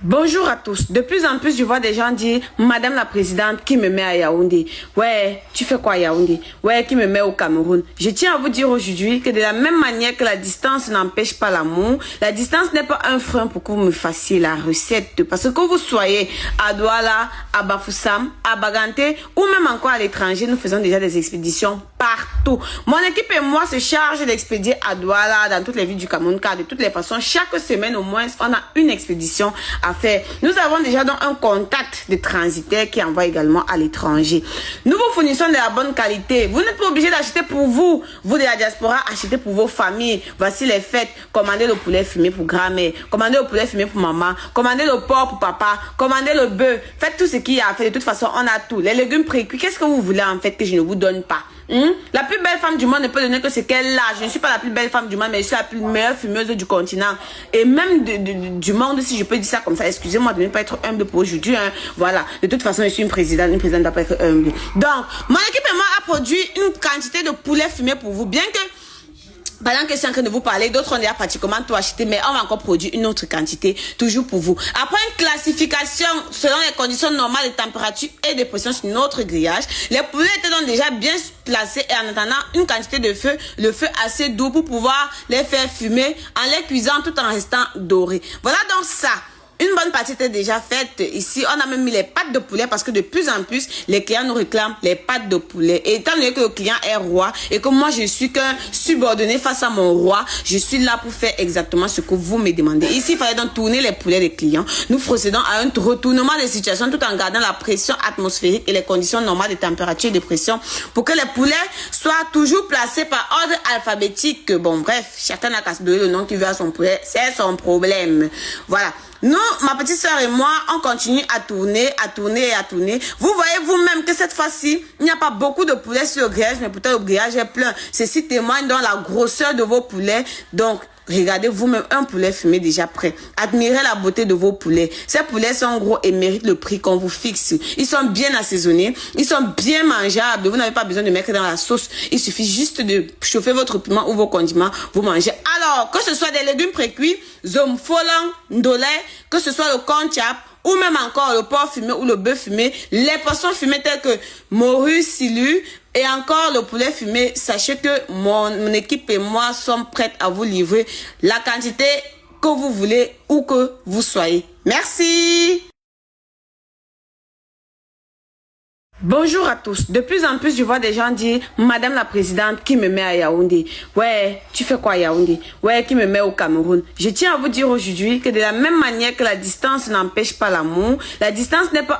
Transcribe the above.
Bonjour à tous. De plus en plus, je vois des gens dire Madame la Présidente qui me met à Yaoundé. Ouais, tu fais quoi à Yaoundé? Ouais, qui me met au Cameroun. Je tiens à vous dire aujourd'hui que de la même manière que la distance n'empêche pas l'amour, la distance n'est pas un frein pour que vous me fassiez la recette. Parce que vous soyez à Douala, à Bafoussam, à Baganté ou même encore à l'étranger, nous faisons déjà des expéditions partout. Mon équipe et moi se chargent d'expédier à Douala, dans toutes les villes du Cameroun, car de toutes les façons, chaque semaine au moins, on a une expédition à faire. Nous avons déjà donc un contact de transitaire qui envoie également à l'étranger. Nous vous fournissons de la bonne qualité. Vous n'êtes pas obligé d'acheter pour vous. Vous de la diaspora, achetez pour vos familles. Voici les fêtes. Commandez le poulet fumé pour grand-mère. Commandez le poulet fumé pour maman. Commandez le porc pour papa. Commandez le bœuf. Faites tout ce qu'il y a à faire. De toute façon, on a tout. Les légumes précuits, qu'est-ce que vous voulez en fait que je ne vous donne pas? La plus belle femme du monde ne peut donner que ce qu'elle a. Je ne suis pas la plus belle femme du monde, mais je suis la plus meilleure fumeuse du continent. Et même du monde, si je peux dire ça comme ça. Excusez-moi de ne pas être humble pour aujourd'hui. Voilà. De toute façon, je suis une présidente. Une présidente ne doit pas être humble. Donc, mon équipe et moi a produit une quantité de poulet fumé pour vous. Bien que pendant que je suis en train de vous parler, d'autres ont déjà pratiquement tout acheté, mais on va encore produire une autre quantité, toujours pour vous. Après une classification selon les conditions normales de température et de pression sur notre grillage, les poulets étaient donc déjà bien placés et en attendant une quantité de feu, le feu assez doux pour pouvoir les faire fumer en les cuisant tout en restant dorés. Voilà donc ça. Une bonne partie était déjà faite. Ici, on a même mis les pattes de poulet parce que de plus en plus, les clients nous réclament les pattes de poulet. Et étant donné que le client est roi et que moi, je suis qu'un subordonné face à mon roi, je suis là pour faire exactement ce que vous me demandez. Ici, il fallait donc tourner les poulets des clients. Nous procédons à un retournement des situations tout en gardant la pression atmosphérique et les conditions normales de température et de pression pour que les poulets soient toujours placés par ordre alphabétique. Bon, bref, chacun n'a qu'à se donner le nom qu'il veut à son poulet. C'est son problème. Voilà. Nous, ma petite soeur et moi, on continue à tourner, à tourner et à tourner. Vous voyez vous-même que cette fois-ci, il n'y a pas beaucoup de poulets sur le grillage, mais pourtant le grillage est plein. Ceci témoigne dans la grosseur de vos poulets. Donc, regardez vous-même un poulet fumé déjà prêt. Admirez la beauté de vos poulets. Ces poulets sont gros et méritent le prix qu'on vous fixe. Ils sont bien assaisonnés. Ils sont bien mangeables. Vous n'avez pas besoin de mettre dans la sauce. Il suffit juste de chauffer votre piment ou vos condiments. Vous mangez. Alors, que ce soit des légumes précuits, zomfolang, ndolé, que ce soit le conchap, ou même encore le porc fumé ou le bœuf fumé, les poissons fumés tels que morue, silu, et encore le poulet fumé, sachez que mon équipe et moi sommes prêtes à vous livrer la quantité que vous voulez où que vous soyez. Merci. Bonjour à tous. De plus en plus, je vois des gens dire Madame la Présidente qui me met à Yaoundé. Ouais, tu fais quoi à Yaoundé? Ouais, qui me met au Cameroun. Je tiens à vous dire aujourd'hui que de la même manière que la distance n'empêche pas l'amour, la distance n'est pas